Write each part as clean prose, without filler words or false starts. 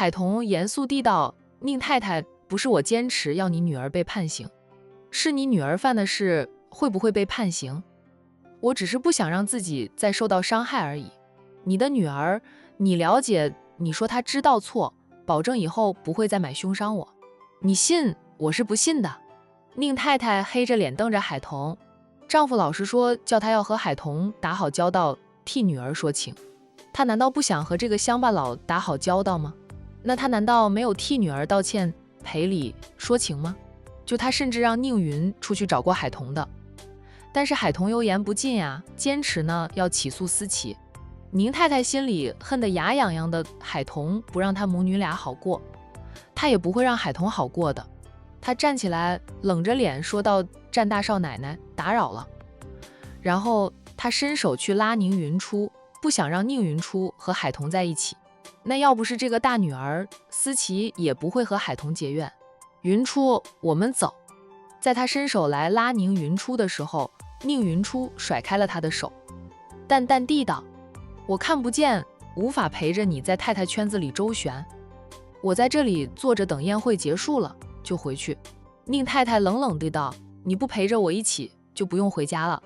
海童严肃地道：“宁太太，不是我坚持要你女儿被判刑，是你女儿犯的事会不会被判刑？我只是不想让自己再受到伤害而已。你的女儿，你了解，你说她知道错，保证以后不会再买凶伤我，你信？我是不信的。”宁太太黑着脸瞪着海童，丈夫老实说叫她要和海童打好交道，替女儿说情。她难道不想和这个乡巴佬打好交道吗？那她难道没有替女儿道歉、赔礼、说情吗？就她甚至让宁云出去找过海童的，但是海童油盐不进啊，坚持呢要起诉思琪。宁太太心里恨得牙痒痒的，海童不让她母女俩好过，她也不会让海童好过的。她站起来，冷着脸说道：“战大少奶奶，打扰了。”然后她伸手去拉宁云初，不想让宁云初和海童在一起。那要不是这个大女儿，思琪也不会和海童结怨。云初，我们走。在她伸手来拉宁云初的时候，宁云初甩开了她的手，淡淡地道：“我看不见，无法陪着你在太太圈子里周旋。我在这里坐着等宴会结束了就回去。”宁太太冷冷地道：“你不陪着我一起，就不用回家了。”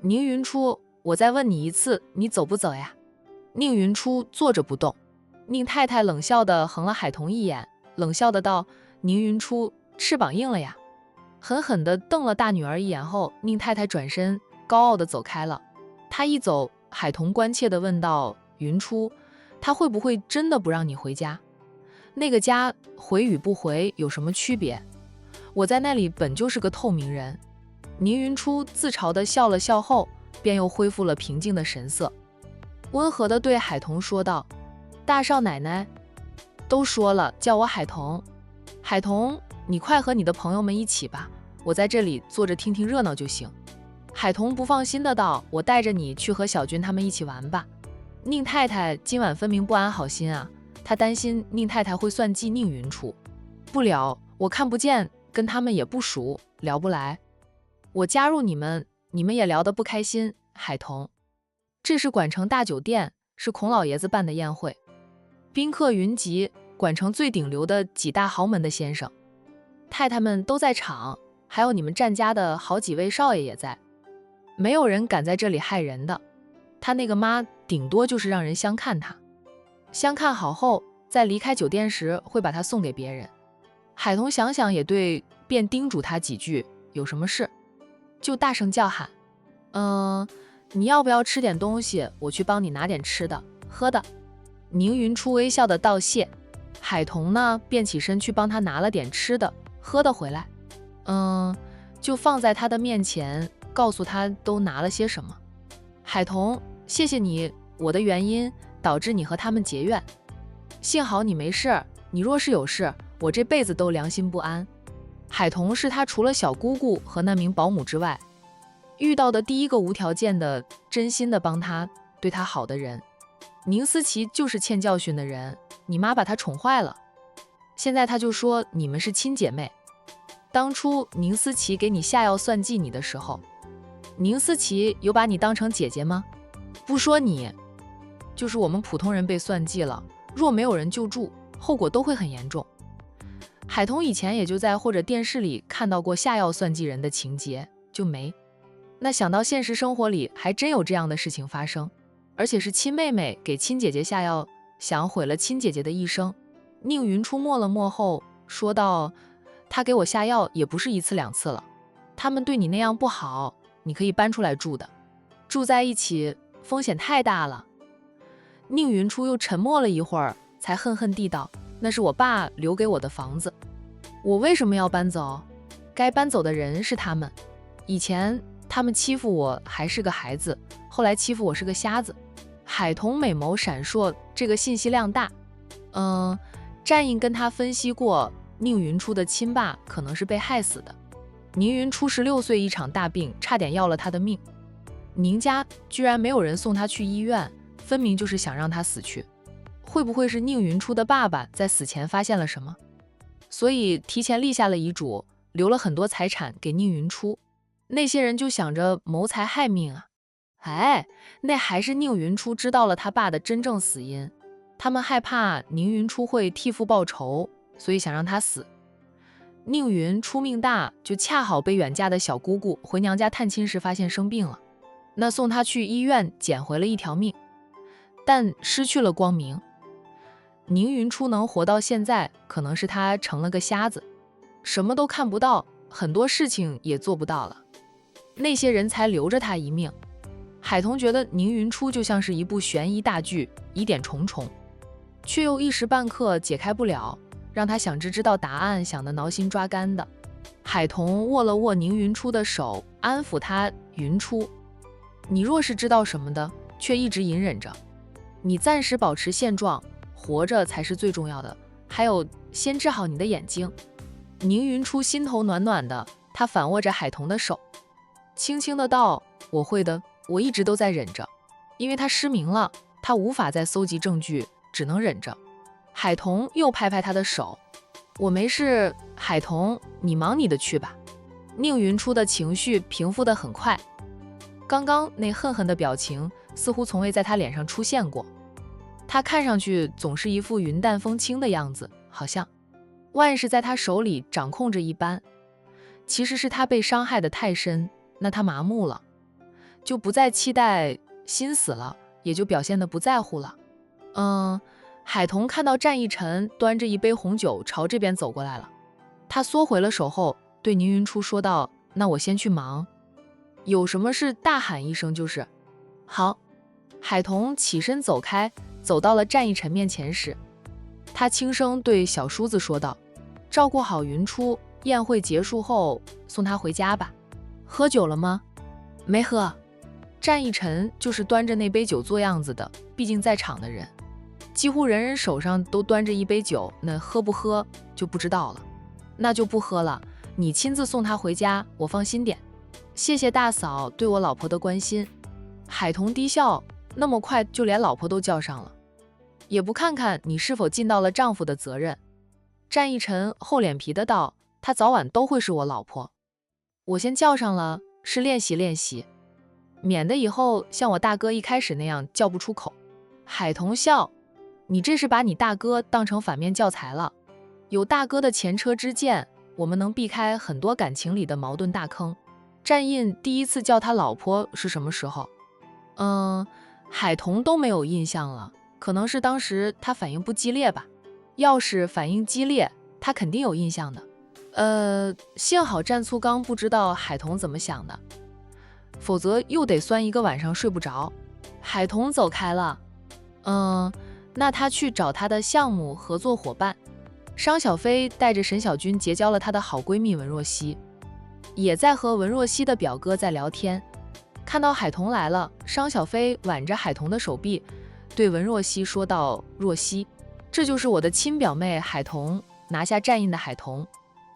宁云初，我再问你一次，你走不走呀？宁云初坐着不动。宁太太冷笑地横了海童一眼，冷笑地道：“宁云初，翅膀硬了呀。”狠狠地瞪了大女儿一眼后，宁太太转身高傲地走开了。她一走，海童关切地问道：“云初，他会不会真的不让你回家？那个家回与不回有什么区别？我在那里本就是个透明人。”宁云初自嘲地笑了笑后，便又恢复了平静的神色，温和地对海童说道：“大少奶奶都说了，叫我海童。海童，你快和你的朋友们一起吧，我在这里坐着听听热闹就行。”海童不放心的道：“我带着你去和小军他们一起玩吧。”宁太太今晚分明不安好心啊，她担心宁太太会算计宁云初。不了，我看不见，跟他们也不熟，聊不来。我加入你们，你们也聊得不开心。海童，这是管城大酒店，是孔老爷子办的宴会，宾客云集，管城最顶流的几大豪门的先生太太们都在场，还有你们战家的好几位少爷也在，没有人敢在这里害人的。他那个妈顶多就是让人相看他，相看好后，在离开酒店时会把他送给别人。海童想想也对，便叮嘱他几句，有什么事就大声叫喊：“你要不要吃点东西？我去帮你拿点吃的喝的。”宁云初微笑的道谢。海童呢，便起身去帮他拿了点吃的喝的回来，就放在他的面前，告诉他都拿了些什么。海童，谢谢你，我的原因导致你和他们结怨，幸好你没事，你若是有事，我这辈子都良心不安。海童是他除了小姑姑和那名保姆之外遇到的第一个无条件的、真心的帮他、对他好的人。宁思琪就是欠教训的人，你妈把他宠坏了，现在他就说你们是亲姐妹。当初宁思琪给你下药算计你的时候，宁思琪有把你当成姐姐吗？不说你，就是我们普通人被算计了，若没有人救助，后果都会很严重。海童以前也就在或者电视里看到过下药算计人的情节，就没。那想到现实生活里还真有这样的事情发生，而且是亲妹妹给亲姐姐下药，想毁了亲姐姐的一生。宁云初默了默后说道：“他给我下药也不是一次两次了，他们对你那样不好，你可以搬出来住的，住在一起风险太大了。”宁云初又沉默了一会儿，才恨恨地道：“那是我爸留给我的房子，我为什么要搬走？该搬走的人是他们。以前他们欺负我还是个孩子，后来欺负我是个瞎子。”海童美眸闪烁，这个信息量大。战印跟他分析过，宁云初的亲爸可能是被害死的。宁云初16岁一场大病，差点要了他的命。宁家居然没有人送他去医院，分明就是想让他死去。会不会是宁云初的爸爸在死前发现了什么，所以提前立下了遗嘱，留了很多财产给宁云初？那些人就想着谋财害命啊！那还是宁云初知道了他爸的真正死因。他们害怕宁云初会替父报仇，所以想让他死。宁云初命大，就恰好被远嫁的小姑姑回娘家探亲时发现生病了，那送她去医院捡回了一条命，但失去了光明。宁云初能活到现在，可能是她成了个瞎子，什么都看不到，很多事情也做不到了，那些人才留着她一命。海童觉得宁云初就像是一部悬疑大剧，疑点重重，却又一时半刻解开不了，让他想知道答案，想得挠心抓肝的。海童握了握宁云初的手，安抚他：云初，你若是知道什么的，却一直隐忍着，你暂时保持现状，活着才是最重要的，还有先治好你的眼睛。宁云初心头暖暖的，他反握着海童的手，轻轻的道：我会的，我一直都在忍着，因为他失明了，他无法再搜集证据，只能忍着。海童又拍拍他的手：我没事，海童，你忙你的去吧。宁云初的情绪平复得很快，刚刚那恨恨的表情似乎从未在他脸上出现过，他看上去总是一副云淡风轻的样子，好像万事在他手里掌控着一般。其实是他被伤害得太深，那他麻木了，就不再期待，心死了，也就表现得不在乎了。海童看到战逸晨端着一杯红酒朝这边走过来了，他缩回了手后，对宁云初说道：那我先去忙，有什么事大喊一声就是。好。海童起身走开，走到了战逸晨面前时，他轻声对小叔子说道：照顾好云初，宴会结束后送他回家吧。喝酒了吗？没喝。战逸晨就是端着那杯酒做样子的，毕竟在场的人几乎人人手上都端着一杯酒，那喝不喝就不知道了。那就不喝了，你亲自送他回家，我放心点。谢谢大嫂对我老婆的关心。海童低笑，那么快就连老婆都叫上了，也不看看你是否尽到了丈夫的责任。战逸晨厚脸皮的道：她早晚都会是我老婆，我先叫上了，是练习练习，免得以后像我大哥一开始那样叫不出口。海童笑：你这是把你大哥当成反面教材了，有大哥的前车之鉴，我们能避开很多感情里的矛盾大坑。战印第一次叫他老婆是什么时候？海童都没有印象了，可能是当时他反应不激烈吧。要是反应激烈，他肯定有印象的。幸好战粗刚不知道海童怎么想的，否则又得酸一个晚上睡不着。海童走开了。那他去找他的项目合作伙伴。商小飞带着沈小军结交了她的好闺蜜文若曦，也在和文若曦的表哥在聊天。看到海童来了，商小飞挽着海童的手臂，对文若曦说道：若曦，这就是我的亲表妹海童。拿下战印的海童，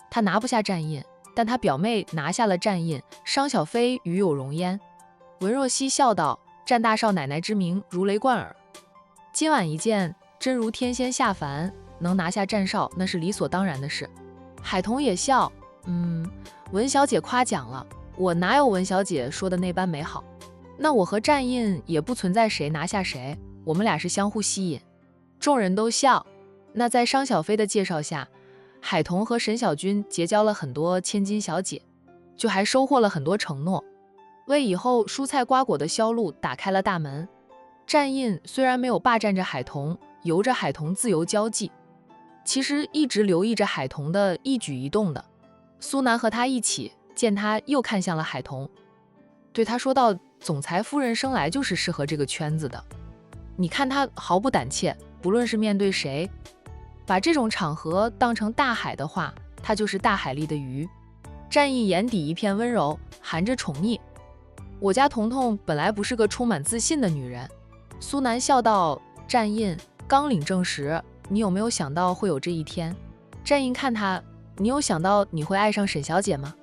他拿不下战印，但他表妹拿下了战印，商小飞与有荣焉。文若曦笑道：战大少奶奶之名如雷贯耳，今晚一见，真如天仙下凡，能拿下战少那是理所当然的事。海童也笑：文小姐夸奖了，我哪有文小姐说的那般美好。那我和战印也不存在谁拿下谁，我们俩是相互吸引。众人都笑。那在商小飞的介绍下，海童和沈小军结交了很多千金小姐，就还收获了很多承诺，为以后蔬菜瓜果的销路打开了大门。战印虽然没有霸占着海童，由着海童自由交际，其实一直留意着海童的一举一动的。苏南和他一起，见他又看向了海童，对他说道：总裁夫人生来就是适合这个圈子的，你看他毫不胆怯，不论是面对谁，把这种场合当成大海的话，他就是大海里的鱼。战印眼底一片温柔，含着宠溺。我家彤彤本来不是个充满自信的女人。苏南笑道：战印刚领证时，你有没有想到会有这一天？战印看他：你有想到你会爱上沈小姐吗？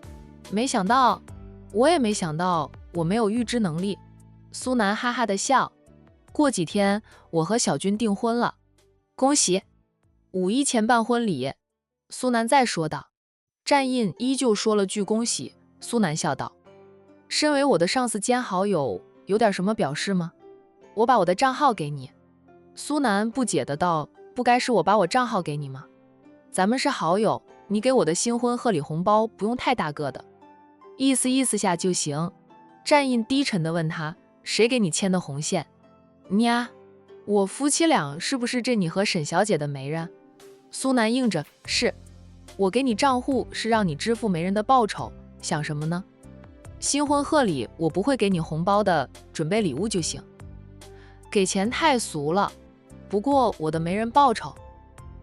没想到。我也没想到，我没有预知能力。苏南哈哈的笑。过几天我和小军订婚了，恭喜。5一前办婚礼。苏南再说道。战印依旧说了句恭喜。苏南笑道：身为我的上司兼好友，有点什么表示吗？我把我的账号给你。苏南不解的道：“不该是我把我账号给你吗？咱们是好友，你给我的新婚贺礼红包不用太大个的，意思意思下就行。”战印低沉的问他：“谁给你牵的红线？”“你呀，我夫妻俩是不是这你和沈小姐的媒人？”苏南应着：“是。我给你账户是让你支付媒人的报酬，想什么呢？新婚贺礼我不会给你红包的，准备礼物就行。给钱太俗了，不过我的媒人报酬，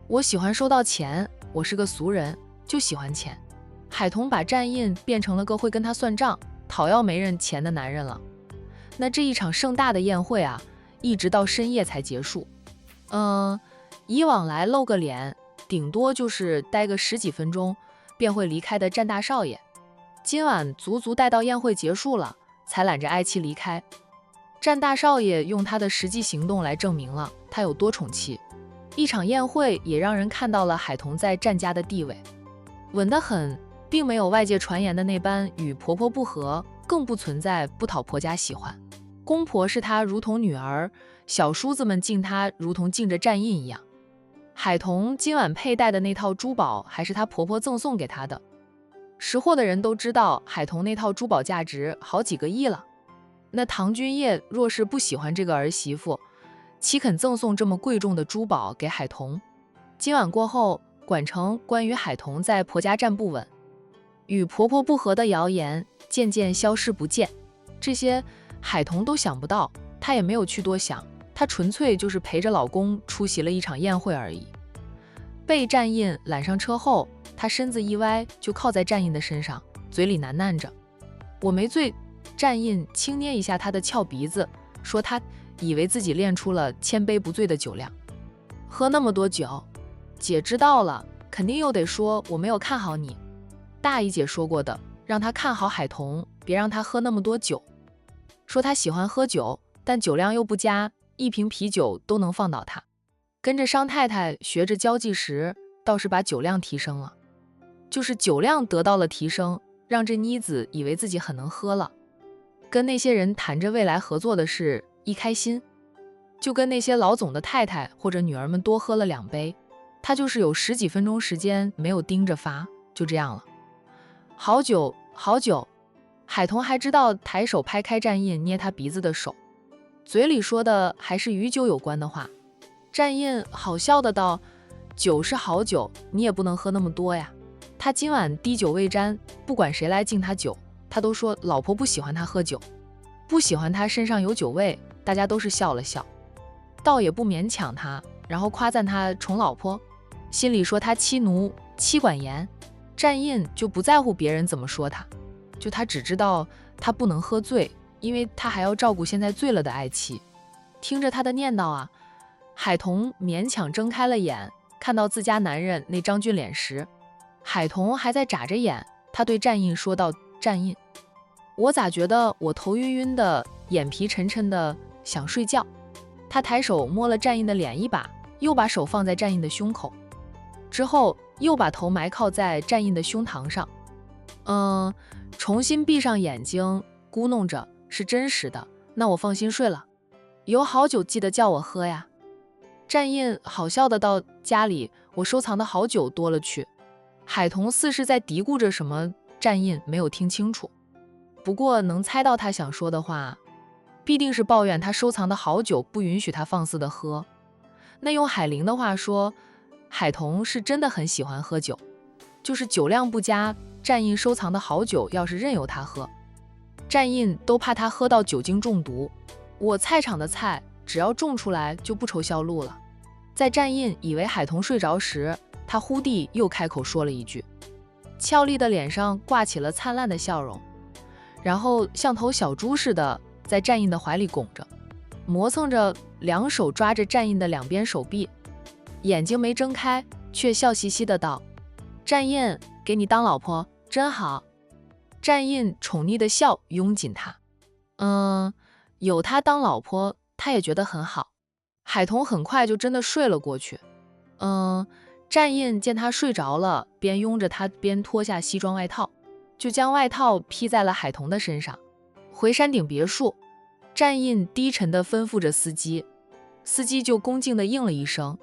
我喜欢收到钱，我是个俗人，就喜欢钱。”海童把战印变成了个会跟他算账、讨要媒人钱的男人了。那这一场盛大的宴会啊，一直到深夜才结束。以往来露个脸，顶多就是待个10几分钟，便会离开的战大少爷，今晚足足待到宴会结束了，才揽着爱妻离开。战大少爷用他的实际行动来证明了他有多宠妻。一场宴会也让人看到了海童在战家的地位，稳得很，并没有外界传言的那般与婆婆不和，更不存在不讨婆家喜欢。公婆视她如同女儿，小叔子们敬她如同敬着战印一样。海童今晚佩戴的那套珠宝还是她婆婆赠送给她的，识货的人都知道海童那套珠宝价值好几个亿了。那唐君业若是不喜欢这个儿媳妇，岂肯赠送这么贵重的珠宝给海童？今晚过后，管城关于海童在婆家站不稳，与婆婆不和的谣言渐渐消失不见。这些海童都想不到，她也没有去多想，她纯粹就是陪着老公出席了一场宴会而已。被战印揽上车后，她身子一歪，就靠在战印的身上，嘴里喃喃着：“我没醉。”战印轻捏一下她的翘鼻子，说他以为自己练出了千杯不醉的酒量。喝那么多酒，姐知道了，肯定又得说我没有看好你。大姨姐说过的，让他看好海童，别让他喝那么多酒。说他喜欢喝酒，但酒量又不佳，一瓶啤酒都能放倒他。跟着商太太学着交际时，倒是把酒量提升了。就是酒量得到了提升，让这妮子以为自己很能喝了。跟那些人谈着未来合作的事，一开心，就跟那些老总的太太或者女儿们多喝了2杯，他就是有10几分钟时间没有盯着发，就这样了。好久好久，海童还知道抬手拍开战印捏他鼻子的手，嘴里说的还是与酒有关的话。战印好笑的道：“酒是好酒，你也不能喝那么多呀。他今晚滴酒未沾，不管谁来敬他酒，他都说老婆不喜欢他喝酒，不喜欢他身上有酒味。”大家都是笑了笑，倒也不勉强他，然后夸赞他宠老婆，心里说他妻奴妻管严。战印就不在乎别人怎么说他，就他只知道他不能喝醉，因为他还要照顾现在醉了的爱妻。听着他的念叨啊，海童勉强睁开了眼，看到自家男人那张俊脸时，海童还在眨着眼。他对战印说道：“战印，我咋觉得我头晕晕的，眼皮沉沉的，想睡觉。”他抬手摸了战印的脸一把，又把手放在战印的胸口，之后又把头埋靠在战印的胸膛上。重新闭上眼睛，咕哝着：“是真实的，那我放心睡了。有好酒记得叫我喝呀。”战印好笑的道：“家里我收藏的好酒多了去。”海童似是在嘀咕着什么，战印没有听清楚，不过能猜到他想说的话，必定是抱怨他收藏的好酒不允许他放肆的喝。那用海玲的话说，海童是真的很喜欢喝酒，就是酒量不佳，战印收藏的好酒要是任由他喝，战印都怕他喝到酒精中毒。我菜场的菜只要种出来就不愁销路了。在战印以为海童睡着时，他忽地又开口说了一句，俏丽的脸上挂起了灿烂的笑容，然后像头小猪似的在战印的怀里拱着，磨蹭着，两手抓着战印的两边手臂，眼睛没睁开，却笑嘻嘻的道：“战印，给你当老婆真好。”战印宠溺的笑拥紧他，有他当老婆，他也觉得很好。海童很快就真的睡了过去。战印见他睡着了，边拥着他边脱下西装外套，就将外套披在了海童的身上。回山顶别墅，战印低沉地吩咐着司机，司机就恭敬地应了一声。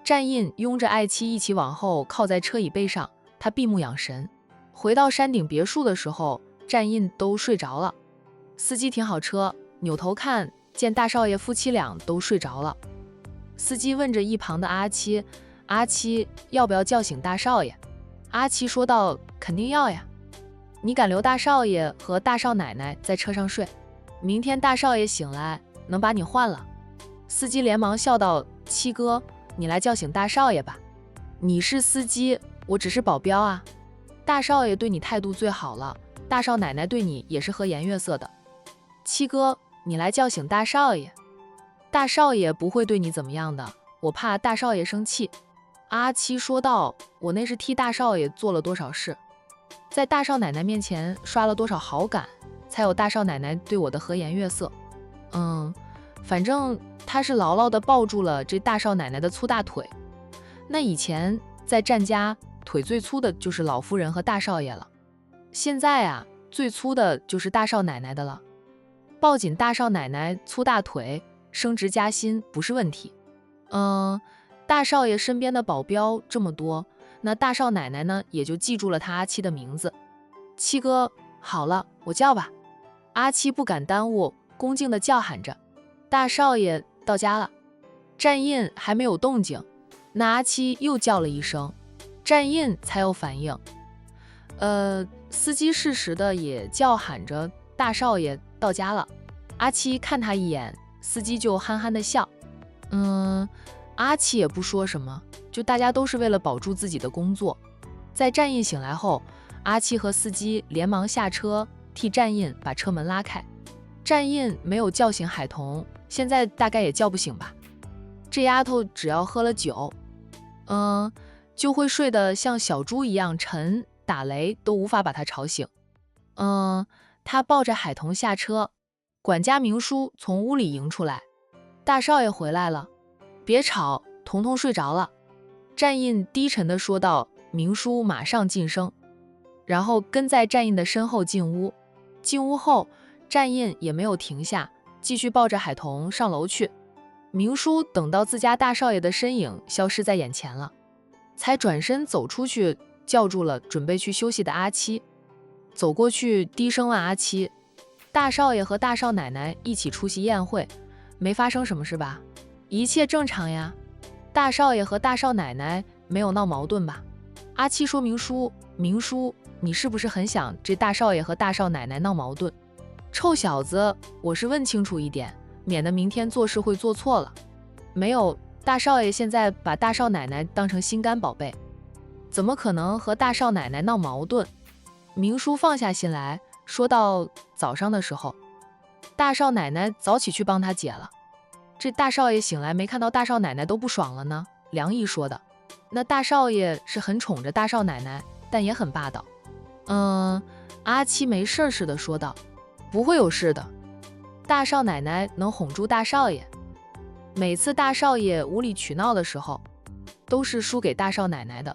战印拥着爱妻一起往后靠在车椅背上，他闭目养神。回到山顶别墅的时候，战印都睡着了。司机停好车，扭头看见大少爷夫妻俩都睡着了。司机问着一旁的阿七：“阿七，要不要叫醒大少爷？”阿七说道：“肯定要呀，你敢留大少爷和大少奶奶在车上睡？明天大少爷醒来能把你换了。”司机连忙笑道：“七哥，你来叫醒大少爷吧，你是司机，我只是保镖啊。大少爷对你态度最好了，大少奶奶对你也是和颜悦色的。七哥，你来叫醒大少爷，大少爷不会对你怎么样的，我怕大少爷生气。”阿七说道：“我那是替大少爷做了多少事，在大少奶奶面前刷了多少好感，才有大少奶奶对我的和颜悦色。反正他是牢牢地抱住了这大少奶奶的粗大腿。那以前在战家，腿最粗的就是老夫人和大少爷了，现在啊，最粗的就是大少奶奶的了。抱紧大少奶奶粗大腿，升职加薪不是问题。大少爷身边的保镖这么多，那大少奶奶呢，也就记住了他阿七的名字。七哥，好了，我叫吧。”阿七不敢耽误，恭敬地叫喊着：“大少爷到家了。”战印还没有动静，那阿七又叫了一声，战印才有反应。司机适时的也叫喊着：“大少爷到家了。”阿七看他一眼，司机就憨憨地笑。阿七也不说什么，就大家都是为了保住自己的工作。在战印醒来后，阿七和司机连忙下车，替战印把车门拉开。战印没有叫醒海童，现在大概也叫不醒吧。这丫头只要喝了酒，就会睡得像小猪一样沉，打雷都无法把她吵醒。她抱着海童下车，管家明叔从屋里迎出来：“大少爷回来了。”“别吵，童童睡着了。”战印低沉地说道。明叔马上噤声，然后跟在战印的身后进屋。进屋后，战印也没有停下，继续抱着海童上楼去。明叔等到自家大少爷的身影消失在眼前了，才转身走出去，叫住了准备去休息的阿七。走过去，低声问阿七：“大少爷和大少奶奶一起出席宴会，没发生什么事吧？”“一切正常呀，大少爷和大少奶奶没有闹矛盾吧？”阿七说：“明叔，你是不是很想这大少爷和大少奶奶闹矛盾？”“臭小子，我是问清楚一点，免得明天做事会做错了。”“没有，大少爷现在把大少奶奶当成心肝宝贝，怎么可能和大少奶奶闹矛盾？”明叔放下心来说道：“早上的时候，大少奶奶早起去帮他解了，这大少爷醒来没看到大少奶奶都不爽了呢。梁姨说的，那大少爷是很宠着大少奶奶，但也很霸道。”阿七没事似的说道：“不会有事的，大少奶奶能哄住大少爷。每次大少爷无理取闹的时候，都是输给大少奶奶的。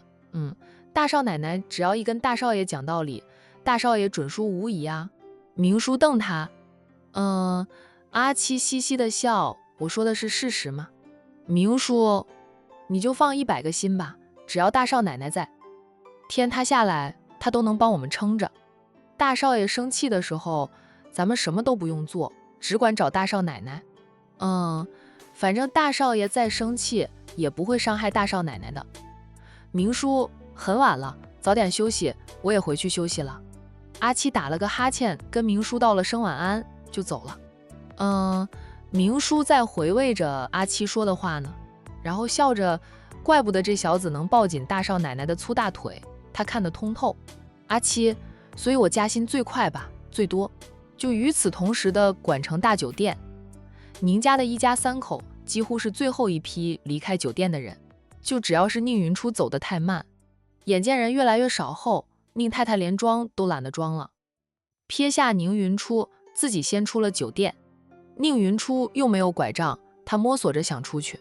大少奶奶只要一跟大少爷讲道理，大少爷准输无疑啊。”明叔瞪他。阿七嘻嘻的笑：“我说的是事实吗？明叔，你就放100个心吧，只要大少奶奶在，天塌下来他都能帮我们撑着。大少爷生气的时候，咱们什么都不用做，只管找大少奶奶。反正大少爷再生气也不会伤害大少奶奶的。明叔，很晚了，早点休息，我也回去休息了。”阿七打了个哈欠，跟明叔道了声晚安，就走了。明叔在回味着阿七说的话呢，然后笑着，怪不得这小子能抱紧大少奶奶的粗大腿，他看得通透。阿七，所以我加薪最快吧，最多就与此同时的管城大酒店。宁家的一家3口几乎是最后一批离开酒店的人，就只要是宁云初走得太慢，眼见人越来越少后，宁太太连装都懒得装了，撇下宁云初，自己先出了酒店。宁云初又没有拐杖，他摸索着想出去，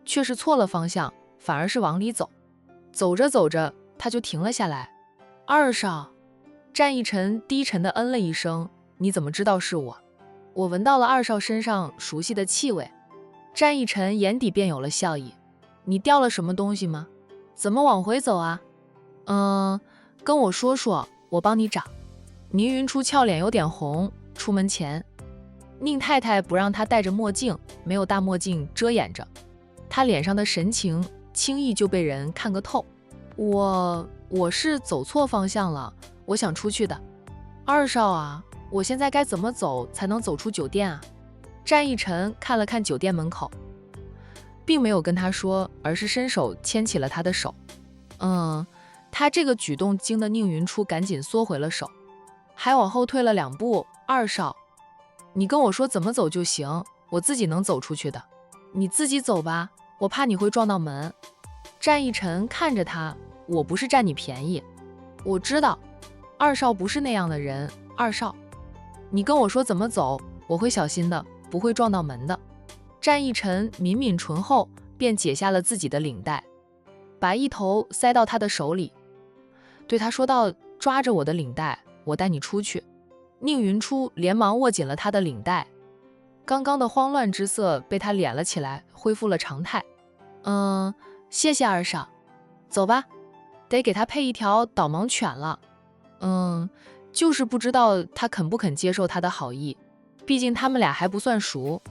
却是错了方向，反而是往里走。走着走着，他就停了下来。“二少。”战一晨低沉地嗯了一声：“你怎么知道是我？我闻到了二少身上熟悉的气味。”战逸晨眼底便有了笑意。你掉了什么东西吗？怎么往回走啊？跟我说说，我帮你找。宁云初俏脸有点红，出门前，宁太太不让她戴着墨镜，没有大墨镜遮掩着，她脸上的神情轻易就被人看个透。我是走错方向了，我想出去的。二少啊，我现在该怎么走才能走出酒店啊？战逸晨看了看酒店门口，并没有跟他说，而是伸手牵起了他的手。他这个举动惊得宁云初赶紧缩回了手，还往后退了2步。二少，你跟我说怎么走就行，我自己能走出去的。你自己走吧，我怕你会撞到门。战逸晨看着他，我不是占你便宜，我知道，二少不是那样的人。二少，你跟我说怎么走，我会小心的，不会撞到门的。战逸晨抿抿唇后，便解下了自己的领带，把一头塞到他的手里，对他说道：抓着我的领带，我带你出去。宁云初连忙握紧了他的领带，刚刚的慌乱之色被他敛了起来，恢复了常态。谢谢二少，走吧，得给他配一条导盲犬了。就是不知道他肯不肯接受他的好意，毕竟他们俩还不算熟。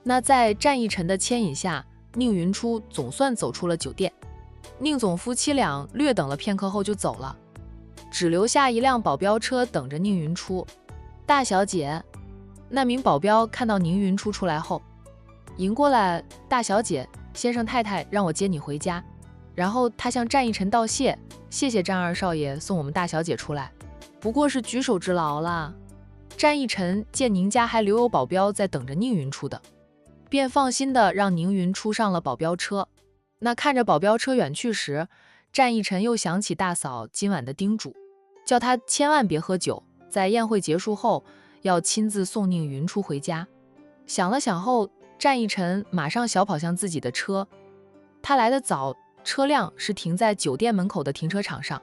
那在战逸晨的牵引下，宁云初总算走出了酒店。宁总夫妻俩略等了片刻后就走了，只留下一辆保镖车等着宁云初。大小姐，那名保镖看到宁云初出来后，迎过来：大小姐，先生太太让我接你回家。然后他向战逸晨道谢：谢谢战二少爷送我们大小姐出来，不过是举手之劳啦。战逸晨见宁家还留有保镖在等着宁云初的，便放心的让宁云初上了保镖车。那看着保镖车远去时，战逸晨又想起大嫂今晚的叮嘱，叫他千万别喝酒，在宴会结束后要亲自送宁云初回家。想了想后，战逸晨马上小跑向自己的车。他来得早，车辆是停在酒店门口的停车场上。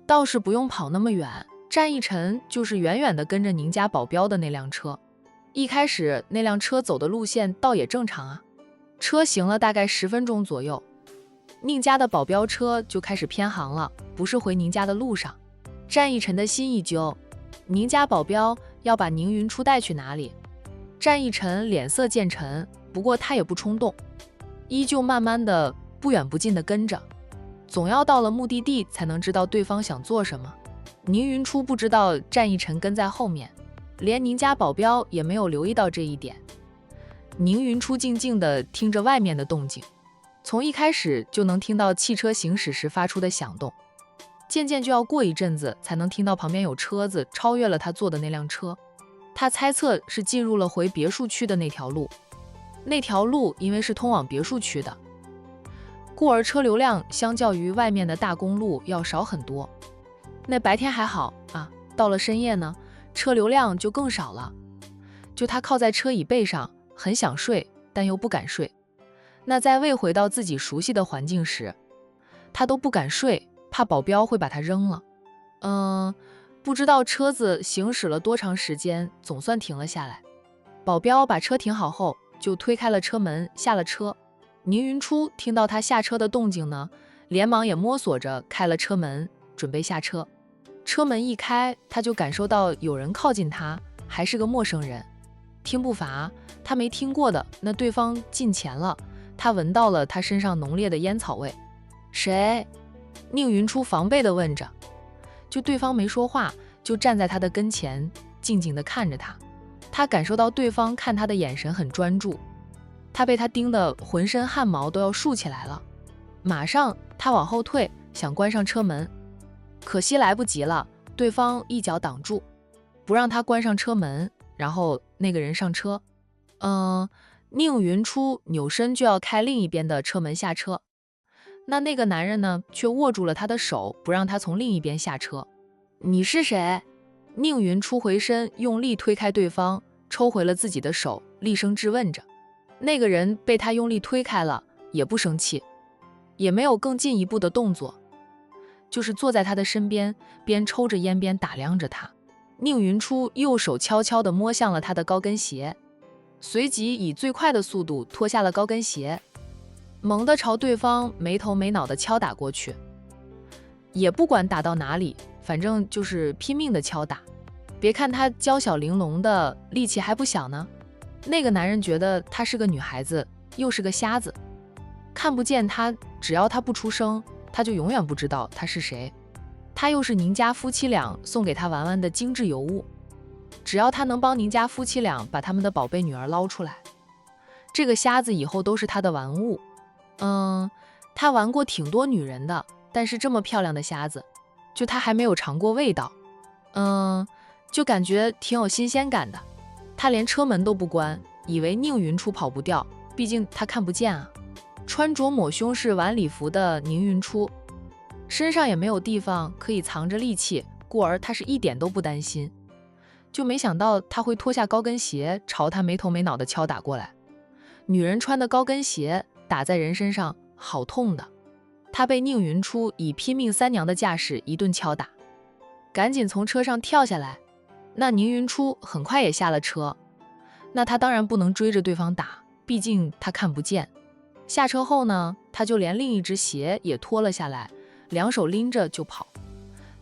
倒是不用跑那么远，战逸晨就是远远地跟着宁家保镖的那辆车。一开始那辆车走的路线倒也正常啊，车行了大概10分钟左右，宁家的保镖车就开始偏航了，不是回宁家的路上。战逸晨的心一揪，宁家保镖要把宁云初带去哪里？战逸晨脸色渐沉，不过他也不冲动，依旧慢慢的不远不近的跟着，总要到了目的地才能知道对方想做什么。宁云初不知道战逸晨跟在后面，连宁家保镖也没有留意到这一点。宁云初静静地听着外面的动静，从一开始就能听到汽车行驶时发出的响动，渐渐就要过一阵子才能听到旁边有车子超越了他坐的那辆车。他猜测是进入了回别墅区的那条路，那条路因为是通往别墅区的，故而车流量相较于外面的大公路要少很多。那白天还好啊，到了深夜呢，车流量就更少了。就他靠在车椅背上，很想睡，但又不敢睡。那在未回到自己熟悉的环境时，他都不敢睡，怕保镖会把他扔了。不知道车子行驶了多长时间，总算停了下来。保镖把车停好后，就推开了车门，下了车。宁云初听到他下车的动静呢，连忙也摸索着开了车门，准备下车。车门一开，他就感受到有人靠近他，还是个陌生人。听步伐，他没听过的，那对方近前了，他闻到了他身上浓烈的烟草味。谁？宁云初防备地问着。就对方没说话，就站在他的跟前，静静地看着他。他感受到对方看他的眼神很专注，他被他盯得浑身汗毛都要竖起来了。马上他往后退，想关上车门，可惜来不及了，对方一脚挡住，不让他关上车门，然后那个人上车。宁云初扭身就要开另一边的车门下车，那个男人呢，却握住了他的手，不让他从另一边下车。你是谁？宁云初回身用力推开对方，抽回了自己的手，厉声质问着。那个人被他用力推开了，也不生气，也没有更进一步的动作，就是坐在他的身边，边抽着烟边打量着他。宁云初右手悄悄地摸向了他的高跟鞋，随即以最快的速度脱下了高跟鞋，猛地朝对方没头没脑地敲打过去，也不管打到哪里，反正就是拼命地敲打。别看她娇小玲珑的，力气还不小呢。那个男人觉得她是个女孩子，又是个瞎子，看不见她，只要她不出声，他就永远不知道她是谁。她又是宁家夫妻俩送给他玩玩的精致尤物，只要他能帮宁家夫妻俩把他们的宝贝女儿捞出来，这个瞎子以后都是他的玩物。他玩过挺多女人的，但是这么漂亮的瞎子，就他还没有尝过味道。就感觉挺有新鲜感的。他连车门都不关，以为宁云初跑不掉，毕竟他看不见啊。穿着抹胸式晚礼服的宁云初，身上也没有地方可以藏着利器，故而他是一点都不担心。就没想到他会脱下高跟鞋朝他没头没脑的敲打过来。女人穿的高跟鞋打在人身上，好痛的。他被宁云初以拼命三娘的架势一顿敲打，赶紧从车上跳下来。那宁云初很快也下了车，那他当然不能追着对方打，毕竟他看不见。下车后呢，他就连另一只鞋也脱了下来，两手拎着就跑。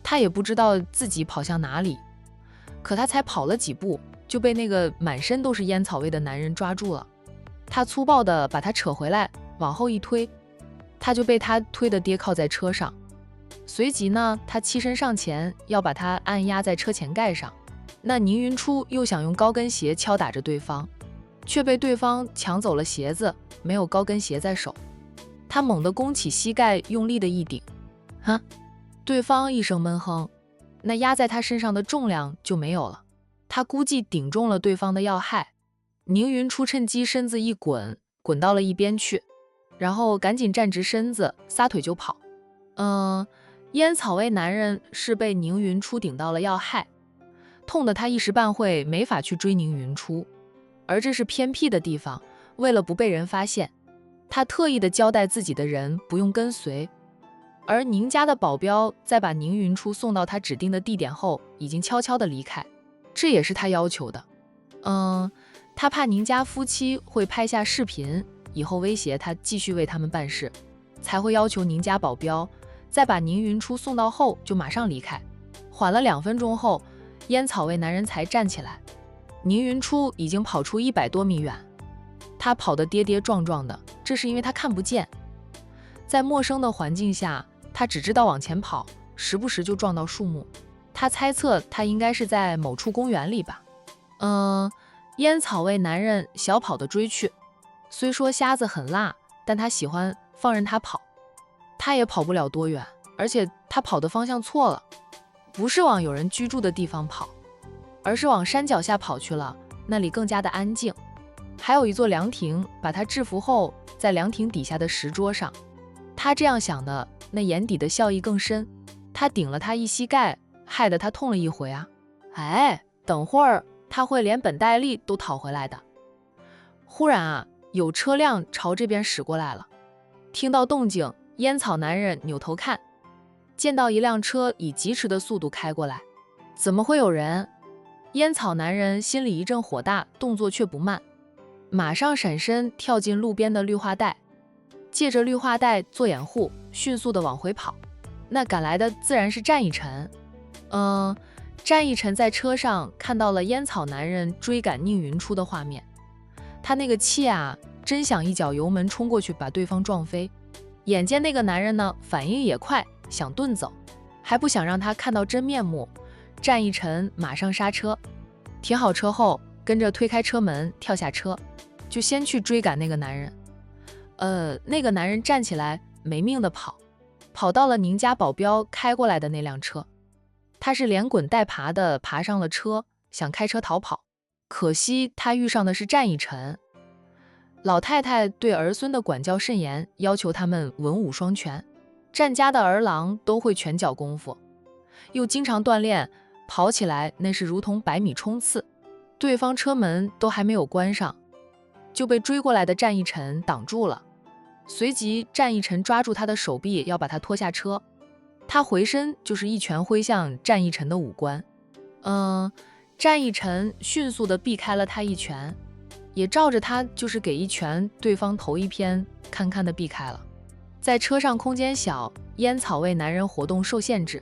他也不知道自己跑向哪里，可他才跑了几步，就被那个满身都是烟草味的男人抓住了。他粗暴地把他扯回来，往后一推，他就被他推得跌靠在车上。随即呢，他欺身上前要把他按压在车前盖上。那宁云初又想用高跟鞋敲打着对方，却被对方抢走了鞋子，没有高跟鞋在手。他猛地弓起膝盖，用力的一顶，对方一声闷哼，那压在他身上的重量就没有了。他估计顶中了对方的要害。宁云初趁机身子一滚，滚到了一边去，然后赶紧站直身子，撒腿就跑。烟草味男人是被宁云初顶到了要害，痛得他一时半会没法去追宁云初。而这是偏僻的地方，为了不被人发现，他特意的交代自己的人不用跟随。而宁家的保镖在把宁云初送到他指定的地点后，已经悄悄的离开，这也是他要求的。他怕宁家夫妻会拍下视频，以后威胁他继续为他们办事，才会要求宁家保镖在把宁云初送到后就马上离开。缓了2分钟后，烟草味男人才站起来。宁云初已经跑出100多米远，他跑得跌跌撞撞的，这是因为他看不见。在陌生的环境下，他只知道往前跑，时不时就撞到树木。他猜测他应该是在某处公园里吧。烟草味男人小跑的追去，虽说瞎子很辣，但他喜欢放任他跑。他也跑不了多远，而且他跑的方向错了，不是往有人居住的地方跑，而是往山脚下跑去了，那里更加的安静。还有一座凉亭，把他制服后，在凉亭底下的石桌上。他这样想的，那眼底的笑意更深。他顶了他一膝盖，害得他痛了一回啊！等会儿他会连本带利都讨回来的。忽然啊，有车辆朝这边驶过来了。听到动静，烟草男人扭头看，见到一辆车以疾驰的速度开过来。怎么会有人？烟草男人心里一阵火大，动作却不慢，马上闪身跳进路边的绿化带，借着绿化带做掩护，迅速的往回跑。那赶来的自然是战一晨。战一晨在车上看到了烟草男人追赶宁云初的画面，他那个气啊，真想一脚油门冲过去把对方撞飞。眼见那个男人呢，反应也快，想遁走，还不想让他看到真面目。战一晨马上刹车，停好车后，跟着推开车门跳下车，就先去追赶那个男人。那个男人站起来没命的跑到了宁家保镖开过来的那辆车。他是连滚带爬的爬上了车，想开车逃跑，可惜他遇上的是战一晨。老太太对儿孙的管教甚严，要求他们文武双全。战家的儿郎都会拳脚功夫，又经常锻炼，跑起来那是如同100米冲刺。对方车门都还没有关上，就被追过来的战一晨挡住了。随即战一晨抓住他的手臂，要把他拖下车。他回身就是一拳挥向战一晨的五官。战一晨迅速地避开了他一拳，也照着他就是给一拳，对方头一偏，堪堪的避开了。在车上空间小，烟草味男人活动受限制，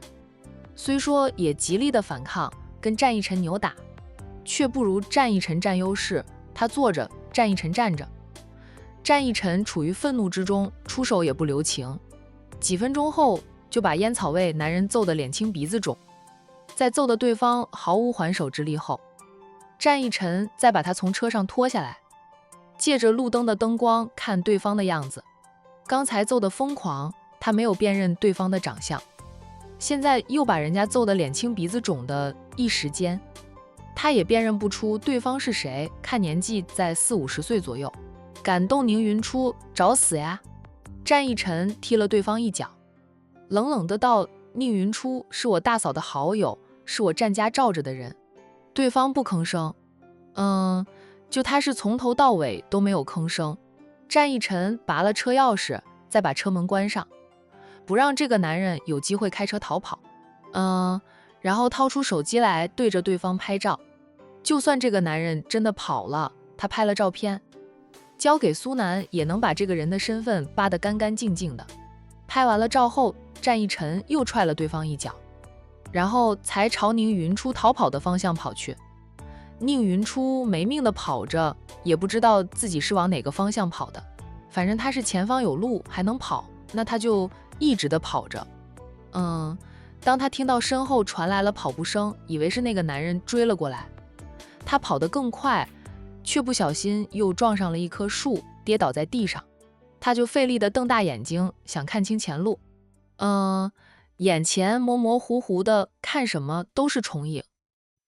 虽说也极力的反抗，跟战一晨扭打，却不如战一晨占优势。他坐着，战一晨站着。战一晨处于愤怒之中，出手也不留情，几分钟后就把烟草味男人揍得脸青鼻子肿。在揍得对方毫无还手之力后，战一晨再把他从车上拖下来，借着路灯的灯光看对方的样子。刚才揍得疯狂，他没有辨认对方的长相，现在又把人家揍得脸青鼻子肿的，一时间他也辨认不出对方是谁，看年纪在40-50岁左右。感动宁云初，找死呀！战一晨踢了对方一脚，冷冷的道：宁云初是我大嫂的好友，是我战家罩着的人。对方不吭声，就他是从头到尾都没有吭声。战一晨拔了车钥匙，再把车门关上，不让这个男人有机会开车逃跑。然后掏出手机来对着对方拍照，就算这个男人真的跑了，他拍了照片，交给苏南也能把这个人的身份扒得干干净净的。拍完了照后，战一晨又踹了对方一脚，然后才朝宁云初逃跑的方向跑去。宁云初没命的跑着，也不知道自己是往哪个方向跑的，反正他是前方有路还能跑，那他就一直的跑着。当他听到身后传来了跑步声，以为是那个男人追了过来，他跑得更快，却不小心又撞上了一棵树，跌倒在地上。他就费力地瞪大眼睛，想看清前路。眼前模模糊糊的，看什么都是重影，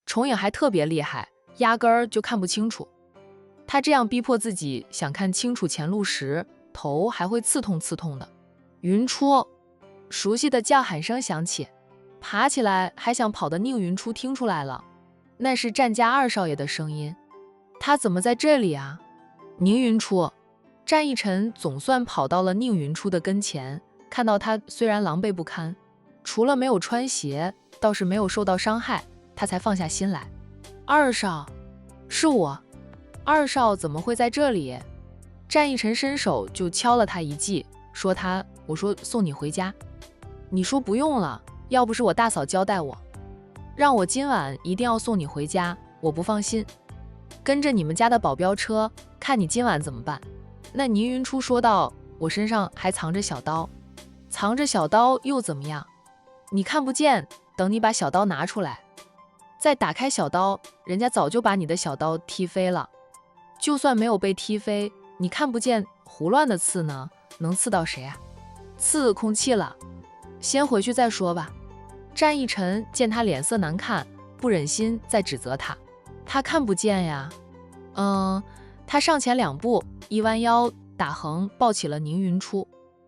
重影还特别厉害，压根儿就看不清楚。他这样逼迫自己想看清楚前路时，头还会刺痛刺痛的。云初，熟悉的叫喊声响起，爬起来还想跑的宁云初听出来了，那是战家二少爷的声音。他怎么在这里啊？宁云初。战一晨总算跑到了宁云初的跟前，看到他虽然狼狈不堪，除了没有穿鞋，倒是没有受到伤害，他才放下心来。二少，是我。二少怎么会在这里？战一晨伸手就敲了他一记，我说送你回家。你说不用了，要不是我大嫂交代我，让我今晚一定要送你回家，我不放心。跟着你们家的保镖车，看你今晚怎么办。那宁云初说道，我身上还藏着小刀。藏着小刀又怎么样？你看不见，等你把小刀拿出来，再打开小刀，人家早就把你的小刀踢飞了。就算没有被踢飞，你看不见，胡乱的刺呢，能刺到谁啊？刺空气了。先回去再说吧。战一晨见他脸色难看，不忍心再指责他。他看不见呀。他上前2步，一弯腰打横抱起了宁云初。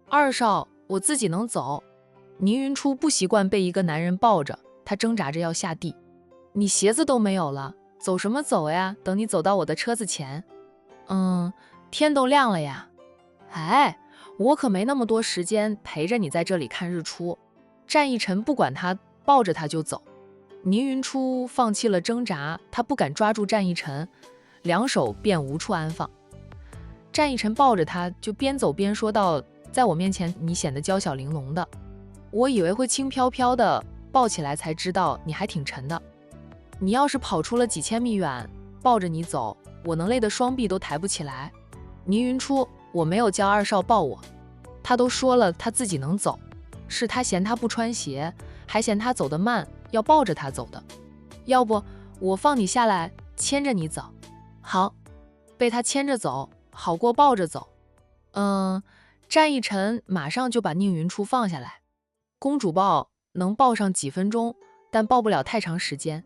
二少，我自己能走。宁云初不习惯被一个男人抱着，他挣扎着要下地。你鞋子都没有了，走什么走呀？等你走到我的车子前。天都亮了呀。哎，我可没那么多时间陪着你在这里看日出。战一晨不管他，抱着他就走。宁云初放弃了挣扎，他不敢抓住战一晨，两手便无处安放。战一晨抱着他，就边走边说道，在我面前你显得娇小玲珑的，我以为会轻飘飘的，抱起来才知道你还挺沉的。你要是跑出了几千米远，抱着你走，我能累得双臂都抬不起来。宁云初，我没有叫二少抱我，他都说了他自己能走，是他嫌他不穿鞋，还嫌他走得慢，要抱着他走的。要不我放你下来，牵着你走。好，被他牵着走好过抱着走。战一晨马上就把宁云初放下来。公主抱能抱上几分钟，但抱不了太长时间。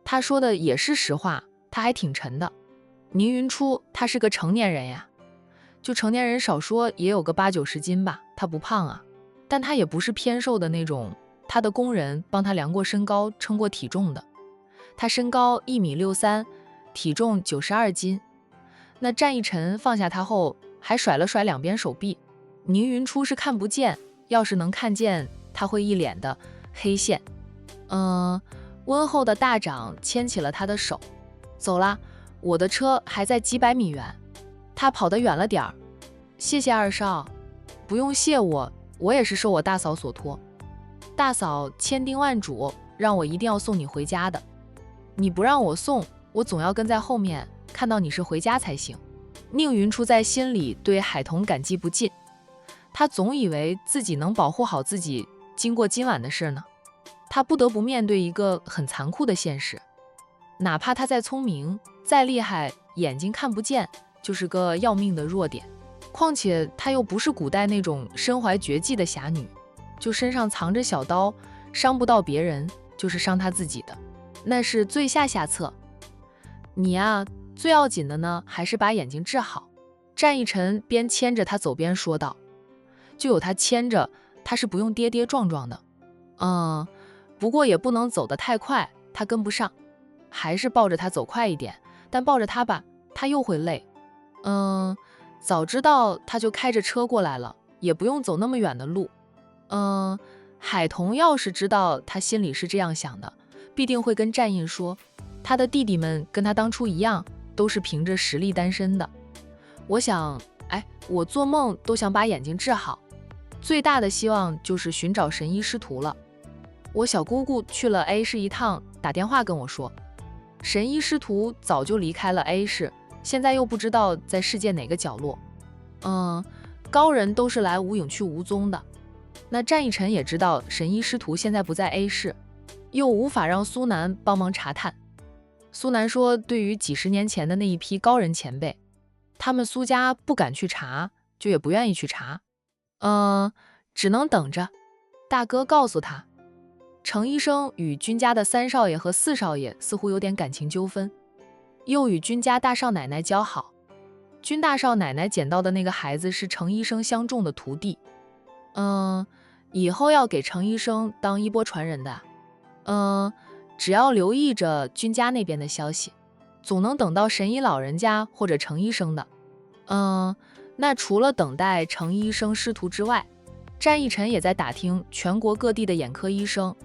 他说的也是实话，他还挺沉的。宁云初他是个成年人呀，就成年人少说也有个80-90斤吧，他不胖啊，但他也不是偏瘦的那种。他的工人帮他量过身高，称过体重的，他身高1.63米，体重92斤。那战一晨放下他后，还甩了甩两边手臂。宁云初是看不见，要是能看见，他会一脸的黑线。温厚的大掌牵起了他的手，走啦，我的车还在几百米远，他跑得远了点儿。谢谢二少。不用谢我，我也是受我大嫂所托。大嫂千叮万嘱，让我一定要送你回家的。你不让我送，我总要跟在后面，看到你是回家才行。宁云初在心里对海童感激不尽，他总以为自己能保护好自己，经过今晚的事呢，他不得不面对一个很残酷的现实。哪怕他再聪明再厉害，眼睛看不见就是个要命的弱点。况且她又不是古代那种身怀绝技的侠女，就身上藏着小刀，伤不到别人就是伤她自己的，那是最下策。你呀，最要紧的呢，还是把眼睛治好。战一晨边牵着她走边说道，就有她牵着，她是不用跌跌撞撞的。不过也不能走得太快，她跟不上，还是抱着她走快一点，但抱着她吧，她又会累。早知道他就开着车过来了，也不用走那么远的路。海童要是知道他心里是这样想的，必定会跟战印说，他的弟弟们跟他当初一样，都是凭着实力单身的。我想，我做梦都想把眼睛治好，最大的希望就是寻找神医师徒了。我小姑姑去了 A 市一趟，打电话跟我说，神医师徒早就离开了 A 市，现在又不知道在世界哪个角落。高人都是来无影去无踪的。那战一晨也知道神医师徒现在不在 A 市，又无法让苏南帮忙查探。苏南说，对于几十年前的那一批高人前辈，他们苏家不敢去查，就也不愿意去查。只能等着。大哥告诉他，程医生与君家的3少爷和4少爷似乎有点感情纠纷，又与君家大少奶奶交好。君大少奶奶捡到的那个孩子是程医生相中的徒弟，以后要给程医生当衣钵传人的。只要留意着君家那边的消息，总能等到神医老人家或者程医生的。那除了等待程医生师徒之外，战一晨也在打听全国各地的眼科医生